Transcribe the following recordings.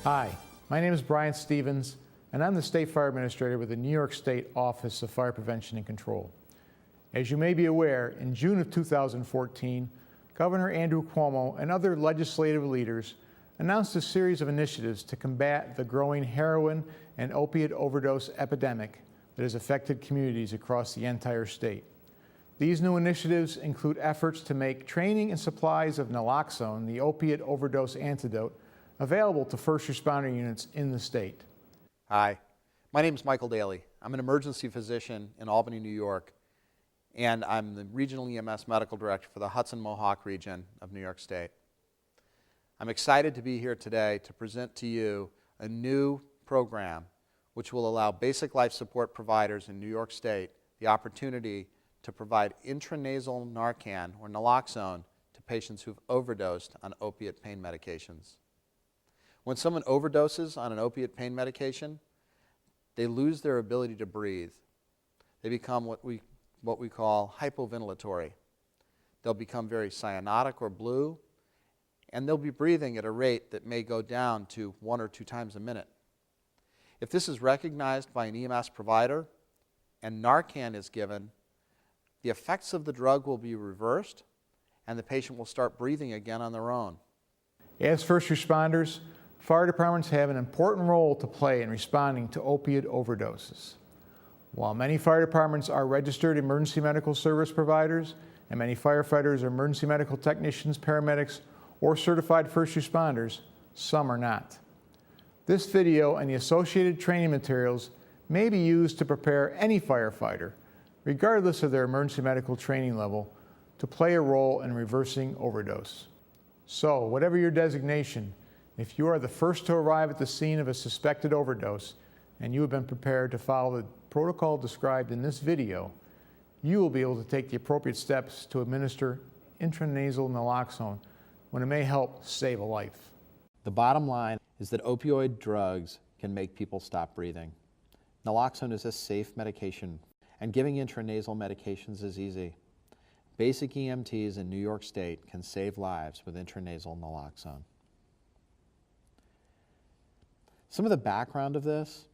Hi, my name is Brian Stevens, and I'm the State Fire Administrator with the New York State Office of Fire Prevention and Control. As you may be aware, in June of 2014, Governor Andrew Cuomo and other legislative leaders announced a series of initiatives to combat the growing heroin and opiate overdose epidemic that has affected communities across the entire state. These new initiatives include efforts to make training and supplies of naloxone, the opiate overdose antidote, available to first responder units in the state. Hi, my name is Michael Daly. I'm an emergency physician in Albany, New York, and I'm the Regional EMS Medical Director for the Hudson-Mohawk region of New York State. I'm excited to be here today to present to you a new program which will allow basic life support providers in New York State the opportunity to provide intranasal Narcan or naloxone to patients who've overdosed on opiate pain medications. When someone overdoses on an opiate pain medication, they lose their ability to breathe. They become what we call hypoventilatory. They'll become very cyanotic or blue, and they'll be breathing at a rate that may go down to 1 or 2 times a minute. If this is recognized by an EMS provider and Narcan is given, the effects of the drug will be reversed and the patient will start breathing again on their own. As first responders, fire departments have an important role to play in responding to opiate overdoses. While many fire departments are registered emergency medical service providers, and many firefighters are emergency medical technicians, paramedics, or certified first responders, some are not. This video and the associated training materials may be used to prepare any firefighter, regardless of their emergency medical training level, to play a role in reversing overdose. So, whatever your designation, if you are the first to arrive at the scene of a suspected overdose and you have been prepared to follow the protocol described in this video, you will be able to take the appropriate steps to administer intranasal naloxone when it may help save a life. The bottom line is that opioid drugs can make people stop breathing. Naloxone is a safe medication, and giving intranasal medications is easy. Basic EMTs in New York State can save lives with intranasal naloxone. Some of the background of this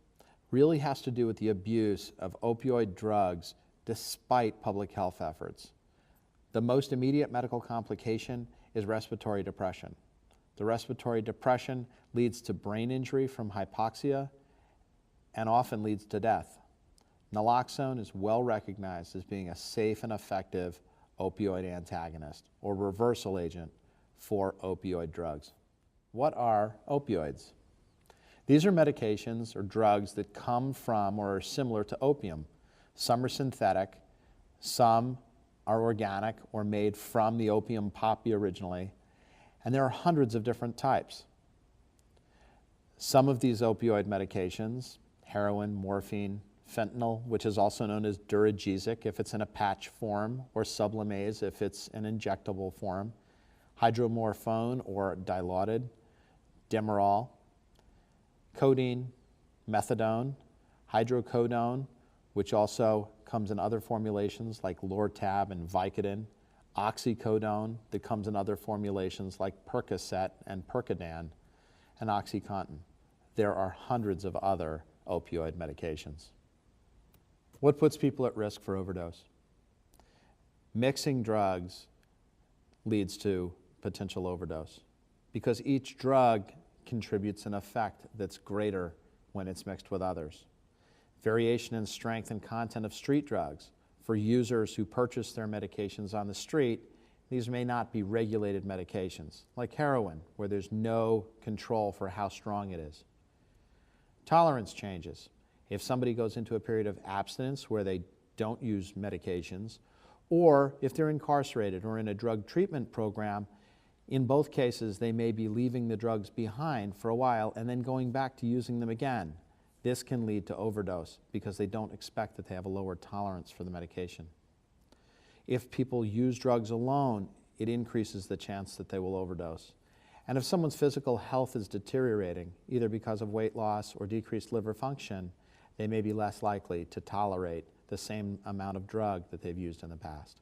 really has to do with the abuse of opioid drugs despite public health efforts. The most immediate medical complication is respiratory depression. The respiratory depression leads to brain injury from hypoxia and often leads to death. Naloxone is well recognized as being a safe and effective opioid antagonist or reversal agent for opioid drugs. What are opioids? These are medications or drugs that come from or are similar to opium. Some are synthetic, some are organic or made from the opium poppy originally, and there are hundreds of different types. Some of these opioid medications, heroin, morphine, fentanyl, which is also known as Duragesic if it's in a patch form, or Sublimase if it's an injectable form, hydromorphone or dilaudid, Demerol, codeine, methadone, hydrocodone, which also comes in other formulations like Lortab and Vicodin, oxycodone that comes in other formulations like Percocet and Percodan, and OxyContin. There are hundreds of other opioid medications. What puts people at risk for overdose? Mixing drugs leads to potential overdose because each drug contributes an effect that's greater when it's mixed with others. Variation in strength and content of street drugs. For users who purchase their medications on the street, these may not be regulated medications, like heroin, where there's no control for how strong it is. Tolerance changes. If somebody goes into a period of abstinence where they don't use medications, or if they're incarcerated or in a drug treatment program, In both cases, they may be leaving the drugs behind for a while and then going back to using them again. This can lead to overdose because they don't expect that they have a lower tolerance for the medication. If people use drugs alone, it increases the chance that they will overdose. And if someone's physical health is deteriorating, either because of weight loss or decreased liver function, they may be less likely to tolerate the same amount of drug that they've used in the past.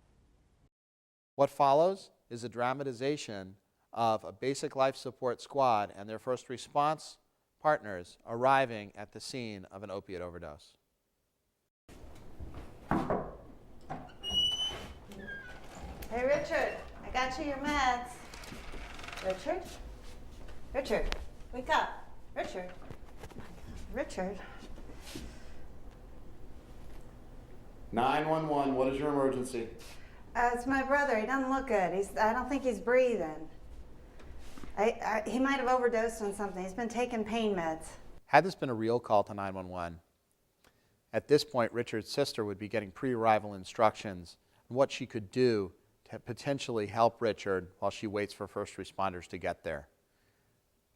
What follows is a dramatization of a basic life support squad and their first response partners arriving at the scene of an opiate overdose. Hey, Richard, I got you your meds. Richard? Richard, wake up. Richard. Oh my God. Richard. 911, what is your emergency? It's my brother. He doesn't look good. I don't think he's breathing. He might have overdosed on something. He's been taking pain meds. Had this been a real call to 911, at this point, Richard's sister would be getting pre-arrival instructions on what she could do to potentially help Richard while she waits for first responders to get there.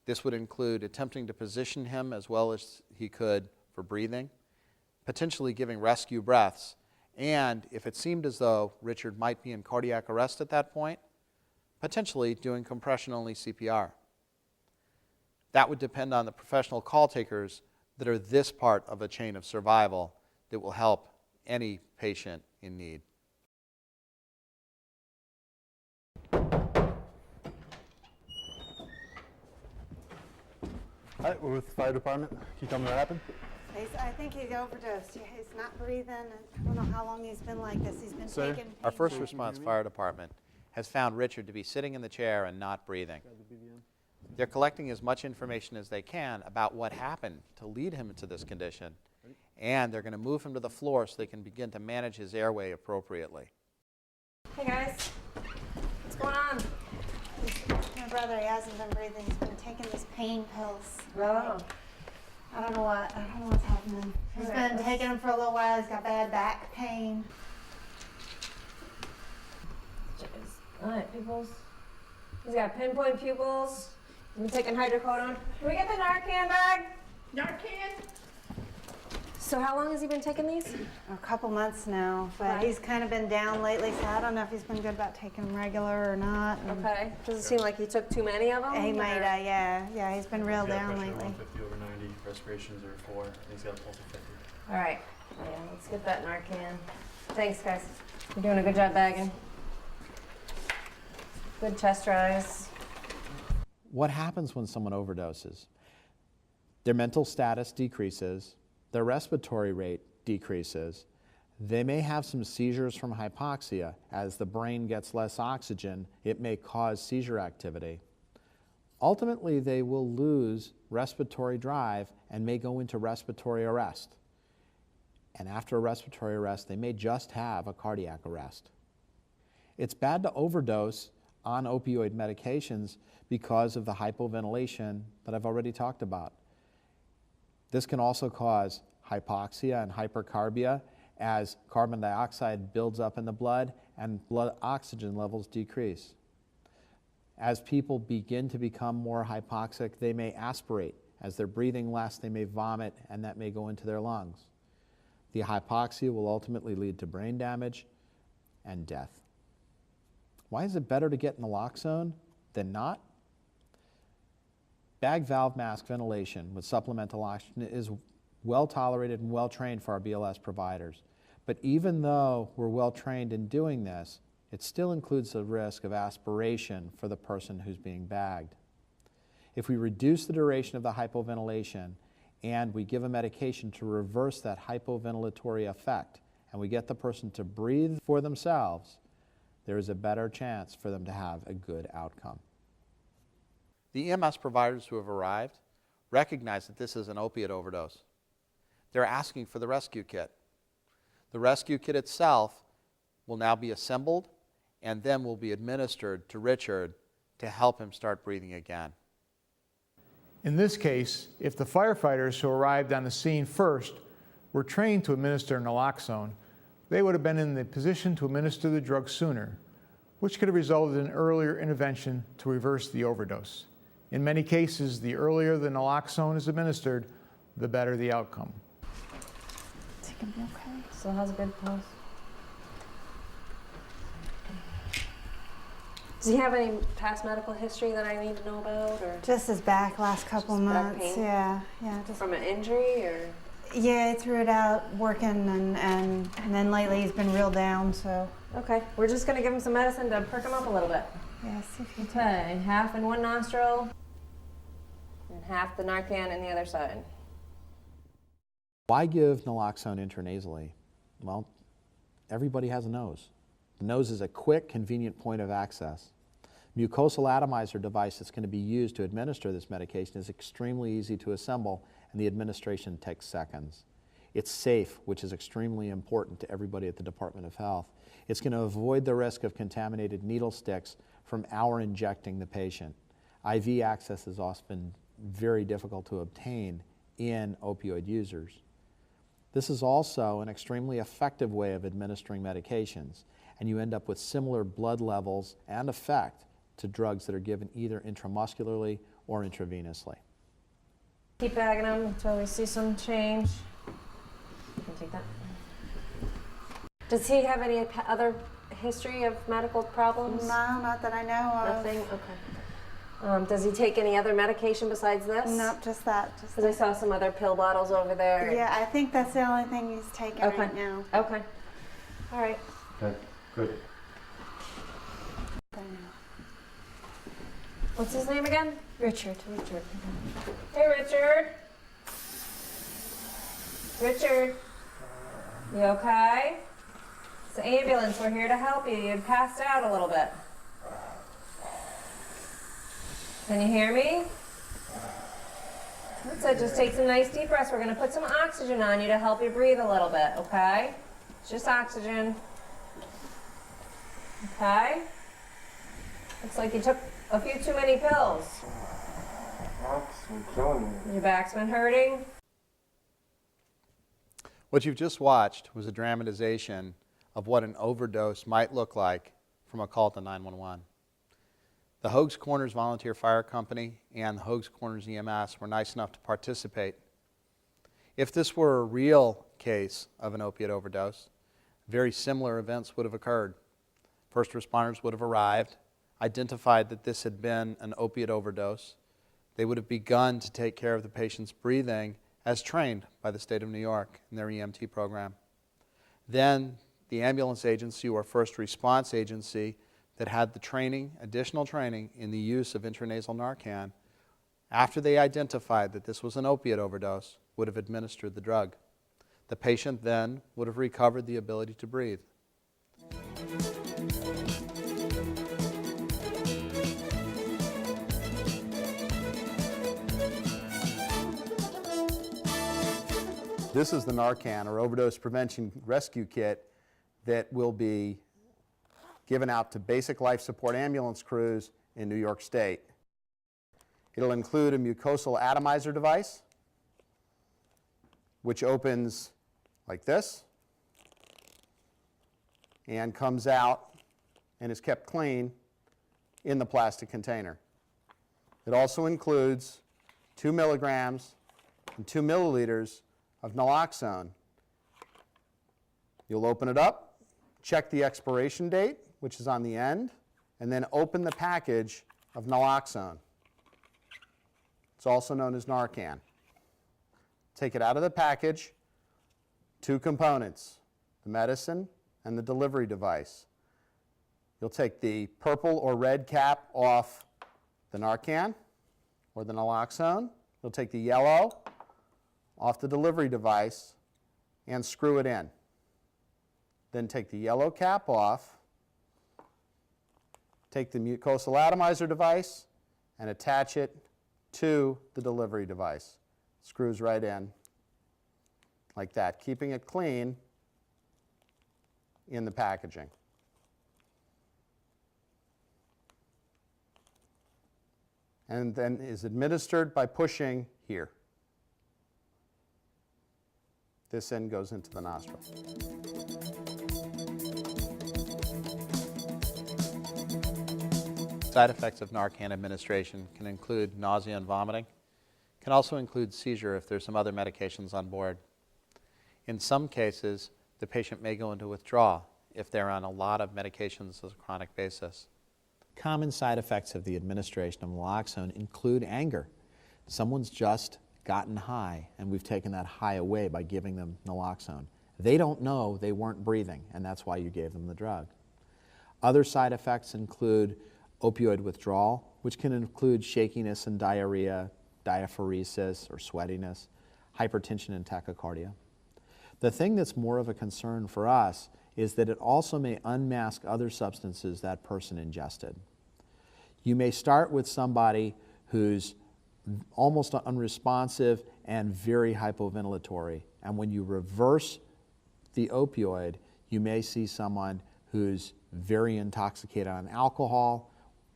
This would include attempting to position him as well as he could for breathing, potentially giving rescue breaths, and if it seemed as though Richard might be in cardiac arrest at that point, potentially doing compression-only CPR. That would depend on the professional call takers that are this part of a chain of survival that will help any patient in need. Hi, we're with the fire department. Can you tell me what happened? I think he overdosed. He's not breathing. I don't know how long he's been like this. He's been Sir? taking pain Our first meds. response fire department has found Richard to be sitting in the chair and not breathing. They're collecting as much information as they can about what happened to lead him into this condition, and they're going to move him to the floor so they can begin to manage his airway appropriately. Hey guys, what's going on? My brother, he hasn't been breathing. He's been taking these pain pills. Oh. I don't know what's happening. He's Okay. been taking them for a little while. He's got bad back pain. Alright, pupils. He's got pinpoint pupils. He's been taking hydrocodone. Can we get the Narcan bag? Narcan? So how long has he been taking these? A couple months now, but Okay. he's kind of been down lately, so I don't know if he's been good about taking them regular or not. and Okay. Does it seem like he took too many of them? He might, or- yeah, he's been real He's got down pressure lately. 150 over 90, respirations are 4, and he's got a pulse of 50. Alright. Yeah, let's get that Narcan. Thanks, guys. You're doing a good job bagging. Good chest rise. What happens when someone overdoses? Their mental status decreases, their respiratory rate decreases, they may have some seizures from hypoxia. As the brain gets less oxygen, it may cause seizure activity. Ultimately, they will lose respiratory drive and may go into respiratory arrest. And after a respiratory arrest, they may just have a cardiac arrest. It's bad to overdose on opioid medications because of the hypoventilation that I've already talked about. This can also cause hypoxia and hypercarbia as carbon dioxide builds up in the blood and blood oxygen levels decrease. As people begin to become more hypoxic, they may aspirate. As they're breathing less, they may vomit, and that may go into their lungs. The hypoxia will ultimately lead to brain damage and death. Why is it better to get naloxone than not? Bag valve mask ventilation with supplemental oxygen is well tolerated and well trained for our BLS providers. But even though we're well trained in doing this, it still includes the risk of aspiration for the person who's being bagged. If we reduce the duration of the hypoventilation and we give a medication to reverse that hypoventilatory effect, and we get the person to breathe for themselves, there is a better chance for them to have a good outcome. The EMS providers who have arrived recognize that this is an opiate overdose. They're asking for the rescue kit. The rescue kit itself will now be assembled and then will be administered to Richard to help him start breathing again. In this case, if the firefighters who arrived on the scene first were trained to administer naloxone, they would have been in the position to administer the drug sooner. which could have resulted in earlier intervention to reverse the overdose. In many cases, the earlier the naloxone is administered, the better the outcome. Is it gonna be okay? Still has a good pulse. Does he have any past medical history that I need to know about, or Just his back last couple Just back months. pain? Yeah, yeah. Just from an injury, or? yeah, he threw it out working, and then lately he's been real down. So Okay, we're just gonna give him some medicine to perk him up a little bit. yeah, see if he Okay, half in one nostril, and half the Narcan in the other side. Why give naloxone intranasally? Well, everybody has a nose. The nose is a quick, convenient point of access. Mucosal atomizer device that's going to be used to administer this medication is extremely easy to assemble, and the administration takes seconds. It's safe, which is extremely important to everybody at the Department of Health. It's going to avoid the risk of contaminated needle sticks from our injecting the patient. IV access is often very difficult to obtain in opioid users. This is also an extremely effective way of administering medications, and you end up with similar blood levels and effect to drugs that are given either intramuscularly or intravenously. Keep bagging him until we see some change. You can take that. Does he have any other history of medical problems? No, not that I know of. Nothing? Okay. Does he take any other medication besides this? Nope, just that. Just Because I saw some other pill bottles over there. yeah, I think that's the only thing he's taking Okay. right now. Okay. All right. Okay, good. What's his name again? Richard. Richard. Hey, Richard. Richard. You okay? It's the ambulance. We're here to help you. You passed out a little bit. Can you hear me? That's it. Just take some nice deep breaths. We're going to put some oxygen on you to help you breathe a little bit, okay? It's just oxygen. Okay? Looks like you took a few too many pills. I'm killing me. Your back's been hurting? What you've just watched was a dramatization of what an overdose might look like from a call to 911. The Hoag's Corners Volunteer Fire Company and the Hoag's Corners EMS were nice enough to participate. If this were a real case of an opiate overdose, very similar events would have occurred. First responders would have arrived, identified that this had been an opiate overdose. They would have begun to take care of the patient's breathing as trained by the state of New York in their EMT program. Then the ambulance agency or first response agency that had the training, additional training in the use of intranasal Narcan, after they identified that this was an opiate overdose, would have administered the drug. The patient then would have recovered the ability to breathe. This is the Narcan, or Overdose Prevention Rescue Kit, that will be given out to basic life support ambulance crews in New York State. It'll include a mucosal atomizer device, which opens like this and comes out and is kept clean in the plastic container. It also includes 2 milligrams and 2 milliliters of naloxone. You'll open it up, check the expiration date, which is on the end, and then open the package of naloxone. It's also known as Narcan. Take it out of the package, 2 components, the medicine and the delivery device. You'll take the purple or red cap off the Narcan or the naloxone. You'll take the yellow off the delivery device and screw it in. Then take the yellow cap off, take the mucosal atomizer device and attach it to the delivery device. Screws right in like that, keeping it clean in the packaging. And then is administered by pushing here. This end goes into the nostril. Side effects of Narcan administration can include nausea and vomiting. Can also include seizure if there's some other medications on board. In some cases, the patient may go into withdrawal if they're on a lot of medications as a chronic basis. Common side effects of the administration of naloxone include anger. Someone's just gotten high, and we've taken that high away by giving them naloxone. They don't know they weren't breathing, and that's why you gave them the drug. Other side effects include opioid withdrawal, which can include shakiness and diarrhea, diaphoresis or sweatiness, hypertension and tachycardia. The thing that's more of a concern for us is that it also may unmask other substances that person ingested. You may start with somebody who's almost unresponsive and very hypoventilatory, and when you reverse the opioid, you may see someone who's very intoxicated on alcohol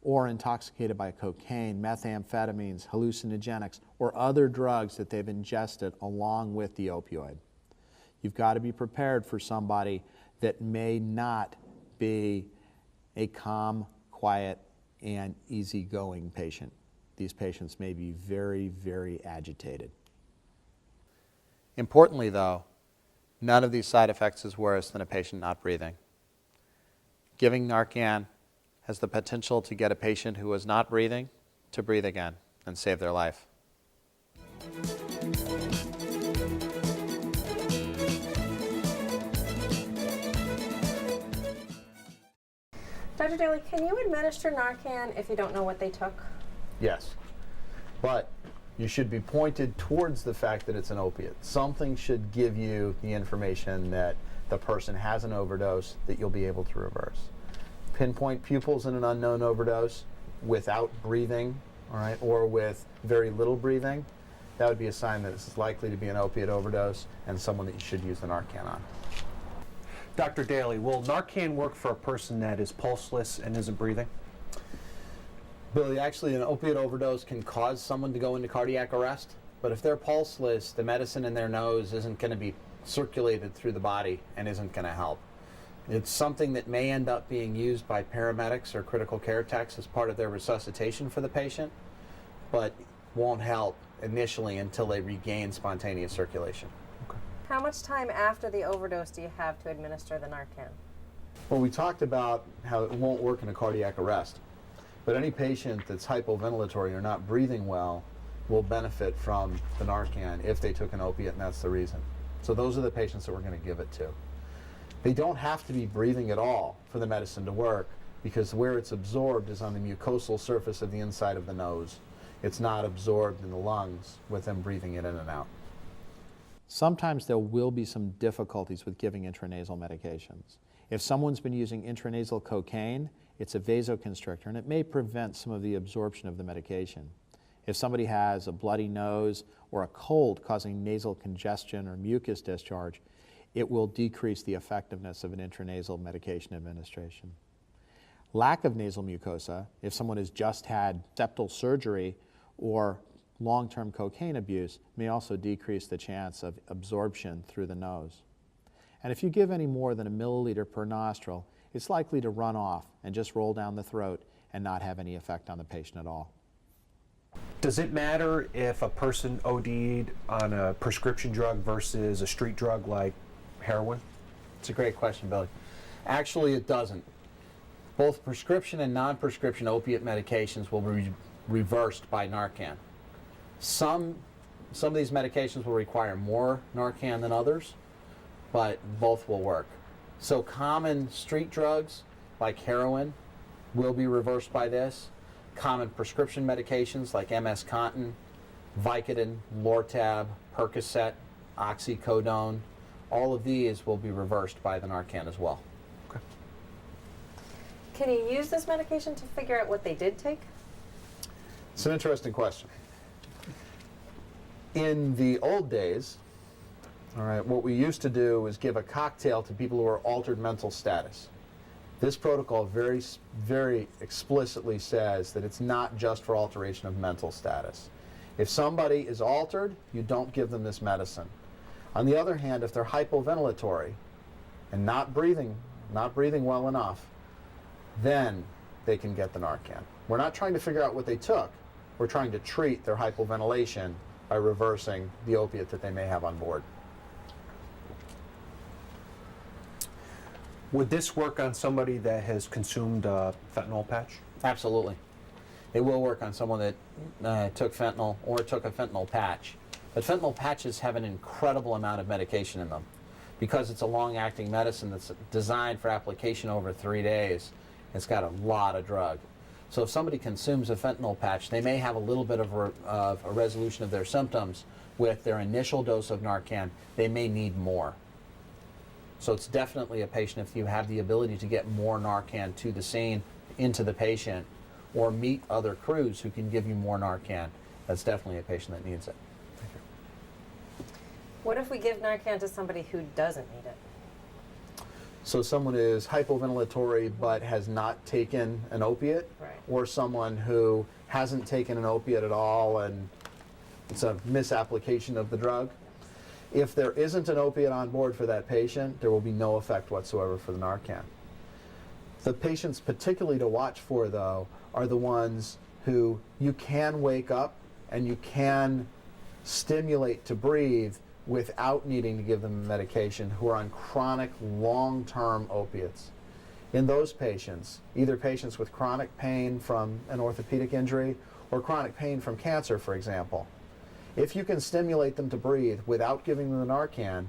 or intoxicated by cocaine, methamphetamines, hallucinogenics, or other drugs that they've ingested along with the opioid. You've got to be prepared for somebody that may not be a calm, quiet, and easygoing patient. These patients may be very, very agitated. Importantly, though, none of these side effects is worse than a patient not breathing. Giving Narcan has the potential to get a patient who was not breathing to breathe again and save their life. Dr. Daly, can you administer Narcan if you don't know what they took? Yes, but you should be pointed towards the fact that it's an opiate. Something should give you the information that the person has an overdose that you'll be able to reverse. Pinpoint pupils in an unknown overdose without breathing, all right, or with very little breathing, that would be a sign that this is likely to be an opiate overdose and someone that you should use the Narcan on. Dr. Daly, will Narcan work for a person that is pulseless and isn't breathing? Billy, actually an opiate overdose can cause someone to go into cardiac arrest, but if they're pulseless, the medicine in their nose isn't going to be circulated through the body and isn't going to help. It's something that may end up being used by paramedics or critical care techs as part of their resuscitation for the patient, but won't help initially until they regain spontaneous circulation. How much time after the overdose do you have to administer the Narcan? Well, we talked about how it won't work in a cardiac arrest, but any patient that's hypoventilatory or not breathing well will benefit from the Narcan if they took an opiate and that's the reason. So those are the patients that we're going to give it to. They don't have to be breathing at all for the medicine to work because where it's absorbed is on the mucosal surface of the inside of the nose. It's not absorbed in the lungs with them breathing it in and out. Sometimes there will be some difficulties with giving intranasal medications. If someone's been using intranasal cocaine, it's a vasoconstrictor and it may prevent some of the absorption of the medication. If somebody has a bloody nose or a cold causing nasal congestion or mucus discharge, it will decrease the effectiveness of an intranasal medication administration. Lack of nasal mucosa, if someone has just had septal surgery or long-term cocaine abuse, may also decrease the chance of absorption through the nose. And if you give any more than 1 milliliter per nostril, it's likely to run off and just roll down the throat and not have any effect on the patient at all. Does it matter if a person OD'd on a prescription drug versus a street drug like heroin? It's a great question, Billy. Actually, it doesn't. Both prescription and non-prescription opiate medications will be reversed by Narcan. Some of these medications will require more Narcan than others, but both will work. So common street drugs like heroin will be reversed by this. Common prescription medications like MS-Contin, Vicodin, Lortab, Percocet, oxycodone, all of these will be reversed by the Narcan as well. Okay. Can you use this medication to figure out what they did take? It's an interesting question. In the old days, all right, what we used to do was give a cocktail to people who are altered mental status. This protocol very, very explicitly says that it's not just for alteration of mental status. If somebody is altered, you don't give them this medicine. On the other hand, if they're hypoventilatory and not breathing well enough, then they can get the Narcan. We're not trying to figure out what they took. We're trying to treat their hypoventilation by reversing the opiate that they may have on board. Would this work on somebody that has consumed a fentanyl patch? Absolutely. It will work on someone that took fentanyl or took a fentanyl patch. But fentanyl patches have an incredible amount of medication in them. Because it's a long-acting medicine that's designed for application over 3 days, it's got a lot of drug. So if somebody consumes a fentanyl patch, they may have a little bit of a resolution of their symptoms with their initial dose of Narcan. They may need more. So it's definitely a patient, if you have the ability to get more Narcan to the scene, into the patient, or meet other crews who can give you more Narcan, that's definitely a patient that needs it. What if we give Narcan to somebody who doesn't need it? So someone is hypoventilatory but has not taken an opiate, Right. or someone who hasn't taken an opiate at all and it's a misapplication of the drug. If there isn't an opiate on board for that patient, there will be no effect whatsoever for the Narcan. The patients particularly to watch for, though, are the ones who you can wake up and you can stimulate to breathe without needing to give them medication, who are on chronic long-term opiates. In those patients, either patients with chronic pain from an orthopedic injury or chronic pain from cancer, for example, if you can stimulate them to breathe without giving them the Narcan,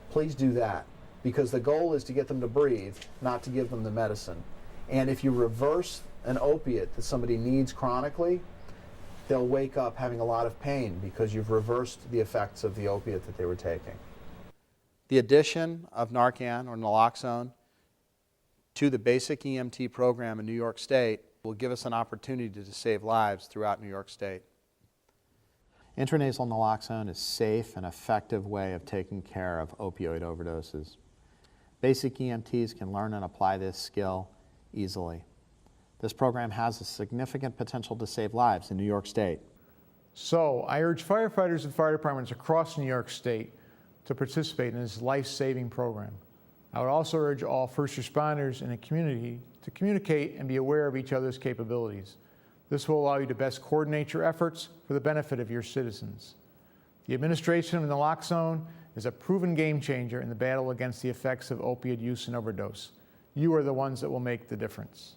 please do that, because the goal is to get them to breathe, not to give them the medicine. And if you reverse an opiate that somebody needs chronically, they'll wake up having a lot of pain because you've reversed the effects of the opiate that they were taking. The addition of Narcan or naloxone to the basic EMT program in New York State will give us an opportunity to save lives throughout New York State. Intranasal naloxone is a safe and effective way of taking care of opioid overdoses. Basic EMTs can learn and apply this skill easily. This program has a significant potential to save lives in New York State. So I urge firefighters and fire departments across New York State to participate in this life-saving program. I would also urge all first responders in the community to communicate and be aware of each other's capabilities. This will allow you to best coordinate your efforts for the benefit of your citizens. The administration of naloxone is a proven game changer in the battle against the effects of opioid use and overdose. You are the ones that will make the difference.